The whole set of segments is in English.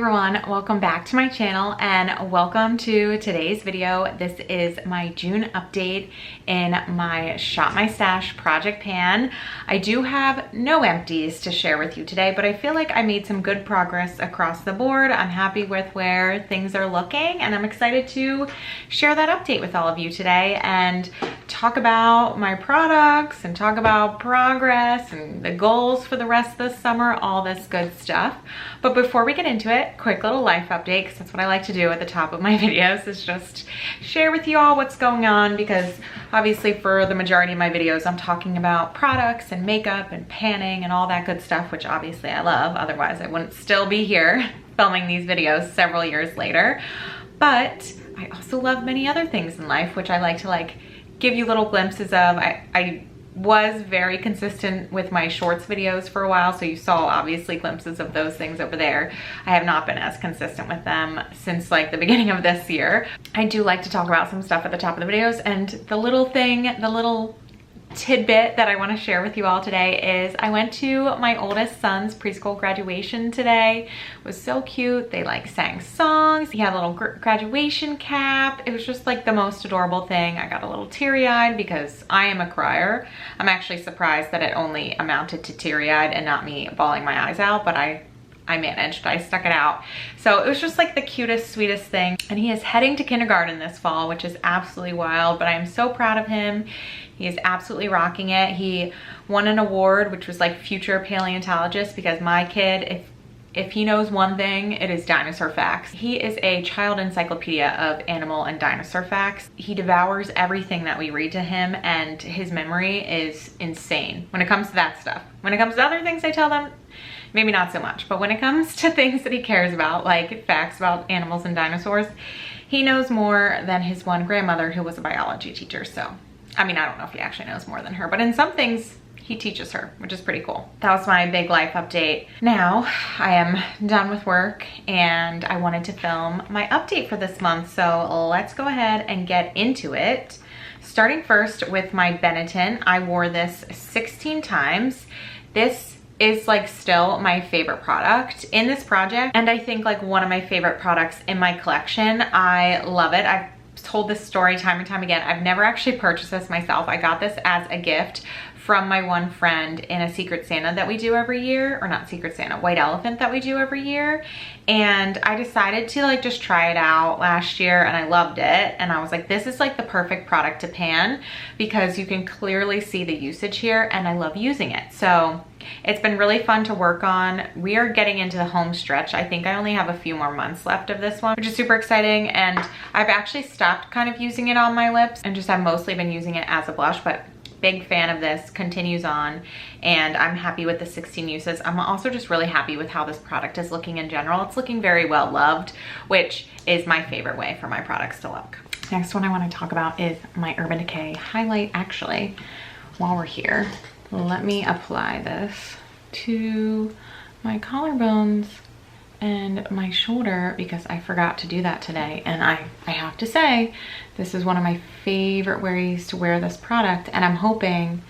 everyone, welcome back to my channel and welcome to today's video. This is my June update in my Shop My Stash project pan. I do have no empties to share with you today, but I feel like I made some good progress across the board. I'm happy with where things are looking and I'm excited to share that update with all of you today and talk about my products and talk about progress and the goals for the rest of the summer, all this good stuff. But before we get into it, quick little life update, because that's what I like to do at the top of my videos, is just share with you all what's going on, because obviously for the majority of my videos I'm talking about products and makeup and panning and all that good stuff, which obviously I love, otherwise I wouldn't still be here filming these videos several years later. But I also love many other things in life, which I like to give you little glimpses of. I was very consistent with my shorts videos for a while, so you saw obviously glimpses of those things over there. I have not been as consistent with them since the beginning of this year. I do like to talk about some stuff at the top of the videos, and the little tidbit that I want to share with you all today is I went to my oldest son's preschool graduation today. It was so cute. They sang songs. He had a little graduation cap. It was just the most adorable thing. I got a little teary-eyed because I am a crier. I'm actually surprised that it only amounted to teary-eyed and not me bawling my eyes out, but I managed. I stuck it out. So it was just the cutest, sweetest thing. And he is heading to kindergarten this fall, which is absolutely wild, but I am so proud of him. He is absolutely rocking it. He won an award, which was future paleontologist, because my kid, if he knows one thing, it is dinosaur facts. He is a child encyclopedia of animal and dinosaur facts. He devours everything that we read to him, and his memory is insane when it comes to that stuff. When it comes to other things I tell them, maybe not so much, but when it comes to things that he cares about, like facts about animals and dinosaurs, he knows more than his one grandmother who was a biology teacher. So, I mean, I don't know if he actually knows more than her, but in some things he teaches her, which is pretty cool. That was my big life update. Now I am done with work and I wanted to film my update for this month. So let's go ahead and get into it. Starting first with my Benetton. I wore this 16 times. This is still my favorite product in this project, and I think one of my favorite products in my collection. I love it. I've told this story time and time again. I've never actually purchased this myself. I got this as a gift from my one friend in a Secret Santa that we do every year, or not Secret Santa, White Elephant that we do every year. And I decided to just try it out last year and I loved it. And I was like, this is the perfect product to pan, because you can clearly see the usage here and I love using it. So it's been really fun to work on. We are getting into the home stretch. I think I only have a few more months left of this one, which is super exciting. And I've actually stopped kind of using it on my lips and just have mostly been using it as a blush, but big fan of this, continues on, and I'm happy with the 16 uses. I'm also just really happy with how this product is looking in general. It's looking very well loved, which is my favorite way for my products to look. Next one I want to talk about is my Urban Decay highlight. Actually, while we're here, let me apply this to my collarbones and my shoulder, because I forgot to do that today. And I have to say, this is one of my favorite ways to wear this product. And I'm hoping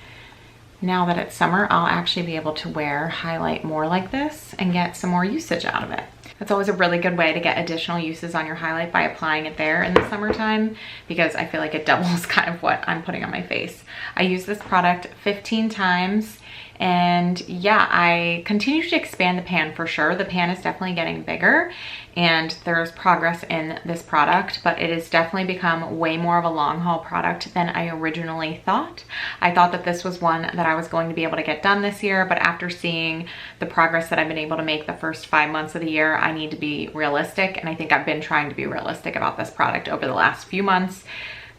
now that it's summer, I'll actually be able to wear highlight more like this and get some more usage out of it. That's always a really good way to get additional uses on your highlight, by applying it there in the summertime, because I feel like it doubles kind of what I'm putting on my face. I use this product 15 times. And yeah, I continue to expand the pan for sure. The pan is definitely getting bigger and there's progress in this product, but it has definitely become way more of a long haul product than I originally thought. I thought that this was one that I was going to be able to get done this year, but after seeing the progress that I've been able to make the first 5 months of the year, I need to be realistic. And I think I've been trying to be realistic about this product over the last few months,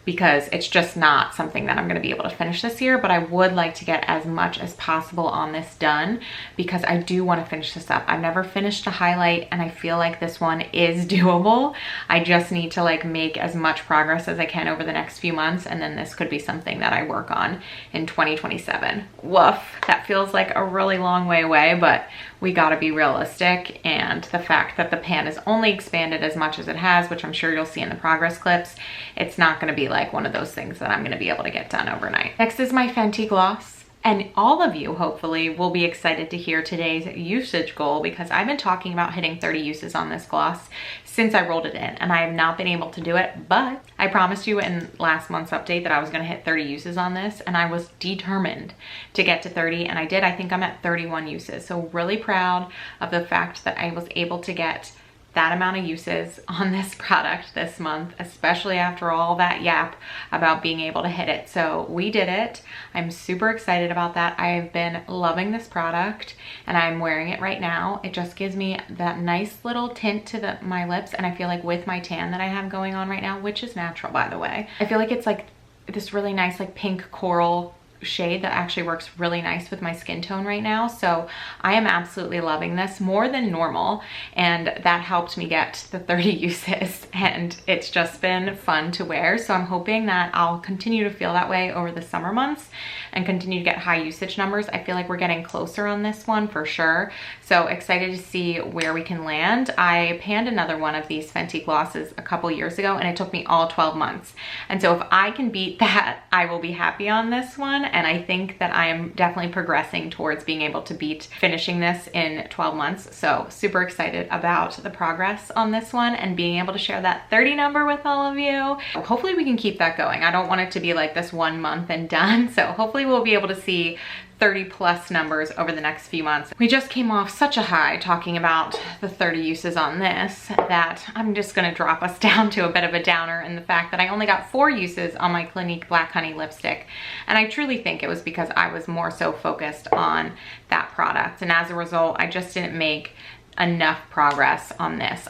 because it's just not something that I'm going to be able to finish this year. But I would like to get as much as possible on this done, because I do want to finish this up. I've never finished a highlight and I feel like this one is doable. I just need to make as much progress as I can over the next few months, and then this could be something that I work on in 2027. Woof, that feels like a really long way away, but we gotta be realistic. And the fact that the pan is only expanded as much as it has, which I'm sure you'll see in the progress clips, it's not gonna be one of those things that I'm gonna be able to get done overnight. Next is my Fenty gloss. And all of you hopefully will be excited to hear today's usage goal, because I've been talking about hitting 30 uses on this gloss since I rolled it in, and I have not been able to do it, but I promised you in last month's update that I was gonna hit 30 uses on this, and I was determined to get to 30, and I did. I think I'm at 31 uses. So really proud of the fact that I was able to get that amount of uses on this product this month, especially after all that yap about being able to hit it. So we did it. I'm super excited about that. I've been loving this product and I'm wearing it right now. It just gives me that nice little tint to my lips, and I feel like with my tan that I have going on right now, which is natural by the way, I feel like it's like this really nice like pink coral shade that actually works really nice with my skin tone right now. So I am absolutely loving this more than normal, and that helped me get the 30 uses, and it's just been fun to wear. So I'm hoping that I'll continue to feel that way over the summer months and continue to get high usage numbers. I feel like we're getting closer on this one for sure. So excited to see where we can land. I panned another one of these Fenty glosses a couple years ago, and it took me all 12 months. And so if I can beat that, I will be happy on this one. And I think that I am definitely progressing towards being able to beat finishing this in 12 months. So super excited about the progress on this one and being able to share that 30 number with all of you. Hopefully we can keep that going. I don't want it to be like this 1 month and done. So hopefully we'll be able to see 30 plus numbers over the next few months. We just came off such a high talking about the 30 uses on this that I'm just gonna drop us down to a bit of a downer in the fact that I only got 4 uses on my Clinique Black Honey lipstick. And I truly think it was because I was more so focused on that product. And as a result, I just didn't make enough progress on this.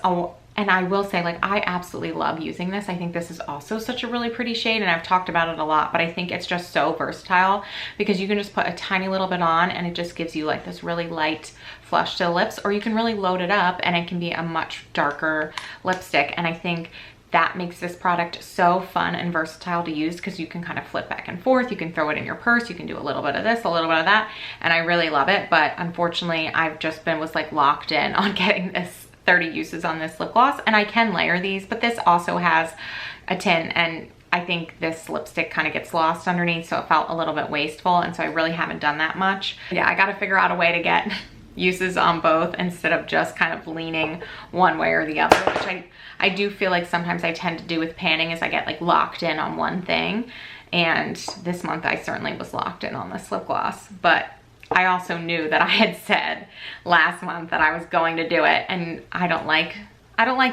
And I will say, like, I absolutely love using this. I think this is also such a really pretty shade, and I've talked about it a lot, but I think it's just so versatile because you can just put a tiny little bit on and it just gives you like this really light flush to the lips, or you can really load it up and it can be a much darker lipstick. And I think that makes this product so fun and versatile to use because you can kind of flip back and forth. You can throw it in your purse. You can do a little bit of this, a little bit of that. And I really love it. But unfortunately, I've just was like locked in on getting this 30 uses on this lip gloss, and I can layer these, but this also has a tint, and I think this lipstick kind of gets lost underneath, so it felt a little bit wasteful, and so I really haven't done that much. Yeah, I got to figure out a way to get uses on both instead of just kind of leaning one way or the other, which I do feel like sometimes I tend to do with panning, is I get like locked in on one thing, and this month I certainly was locked in on this lip gloss. But I also knew that I had said last month that I was going to do it, and I don't like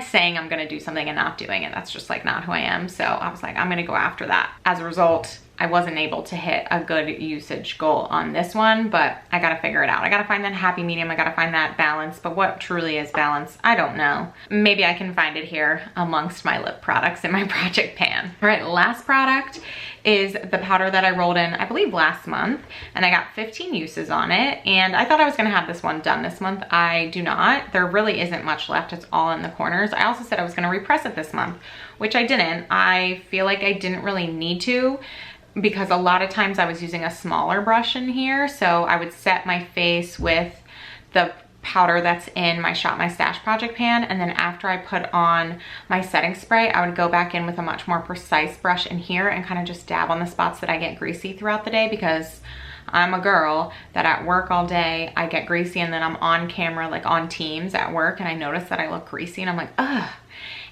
saying I'm gonna do something and not doing it. That's just like not who I am. So I was like, I'm gonna go after that. As a result, I wasn't able to hit a good usage goal on this one, but I gotta figure it out. I gotta find that happy medium. I gotta find that balance, but what truly is balance, I don't know. Maybe I can find it here amongst my lip products in my project pan. All right, last product is the powder that I rolled in, I believe last month, and I got 15 uses on it, and I thought I was gonna have this one done this month. I do not. There really isn't much left. It's all in the corners. I also said I was gonna repress it this month, which I didn't. I feel like I didn't really need to, because a lot of times I was using a smaller brush in here. So I would set my face with the powder that's in my Shop My Stash project pan, and then after I put on my setting spray, I would go back in with a much more precise brush in here and kind of just dab on the spots that I get greasy throughout the day, because I'm a girl that at work all day I get greasy, and then I'm on camera, like on Teams at work, and I notice that I look greasy and I'm like, ugh.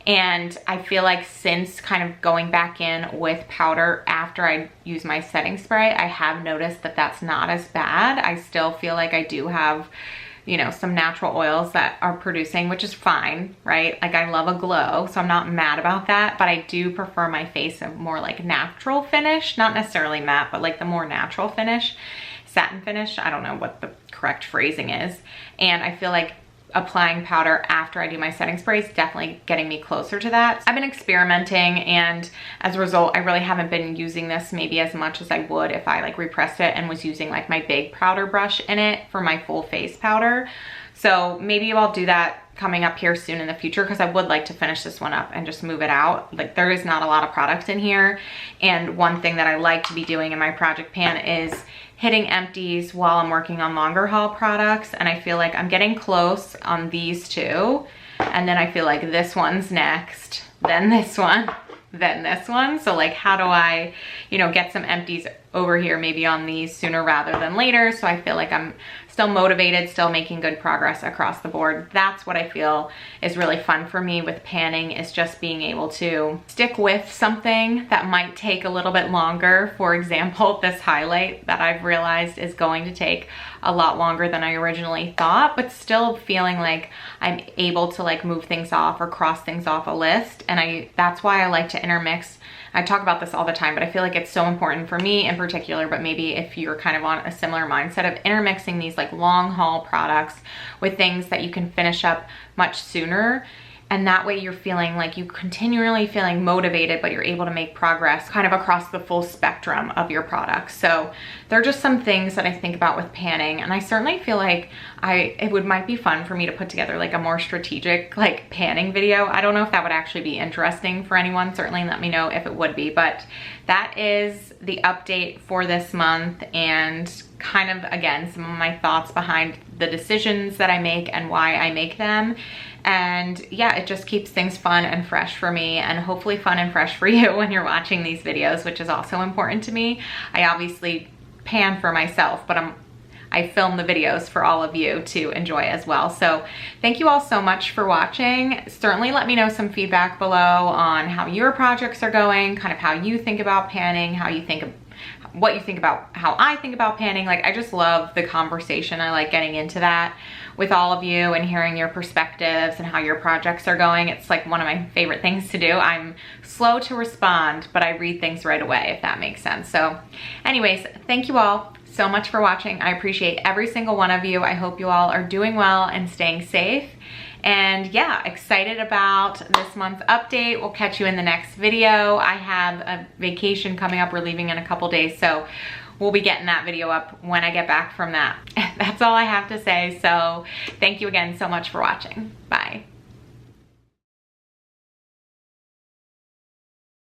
And I feel like since kind of going back in with powder after I use my setting spray, I have noticed that that's not as bad. I still feel like I do have, you know, some natural oils that are producing, which is fine, right? Like I love a glow, so I'm not mad about that, but I do prefer my face a more like natural finish, not necessarily matte, but like the more natural finish, satin finish. I don't know what the correct phrasing is. And I feel like applying powder after I do my setting spray is definitely getting me closer to that. I've been experimenting, and as a result, I really haven't been using this maybe as much as I would if I like repressed it and was using like my big powder brush in it for my full face powder. So maybe I'll do that coming up here soon in the future, because I would like to finish this one up and just move it out. Like there is not a lot of product in here, and one thing that I like to be doing in my project pan is hitting empties while I'm working on longer haul products, and I feel like I'm getting close on these two, and then I feel like this one's next, then this one, than this one. So like, how do I, you know, get some empties over here maybe on these sooner rather than later, so I feel like I'm still motivated, still making good progress across the board. That's what I feel is really fun for me with panning, is just being able to stick with something that might take a little bit longer. For example, this highlight that I've realized is going to take a lot longer than I originally thought, but still feeling like I'm able to like move things off or cross things off a list. And that's why I like to intermix. I talk about this all the time, but I feel like it's so important for me in particular, but maybe if you're kind of on a similar mindset, of intermixing these like long haul products with things that you can finish up much sooner. And that way you're feeling like you continually feeling motivated, but you're able to make progress kind of across the full spectrum of your products. So there are just some things that I think about with panning, and I certainly feel like it might be fun for me to put together like a more strategic like panning video. I don't know if that would actually be interesting for anyone. Certainly let me know if it would be, but that is the update for this month, and kind of, again, some of my thoughts behind the decisions that I make and why I make them. And yeah, it just keeps things fun and fresh for me, and hopefully fun and fresh for you when you're watching these videos, which is also important to me. I obviously pan for myself, but I film the videos for all of you to enjoy as well. So thank you all so much for watching. Certainly let me know some feedback below on how your projects are going, kind of how you think about panning, what you think about how I think about panning. Like, I just love the conversation. I like getting into that with all of you and hearing your perspectives and how your projects are going. It's like one of my favorite things to do. I'm slow to respond, but I read things right away, if that makes sense. So anyways, thank you all so much for watching. I appreciate every single one of you. I hope you all are doing well and staying safe. And yeah, excited about this month's update. We'll catch you in the next video. I have a vacation coming up. We're leaving in a couple days, so we'll be getting that video up when I get back from that. That's all I have to say. So thank you again so much for watching. Bye.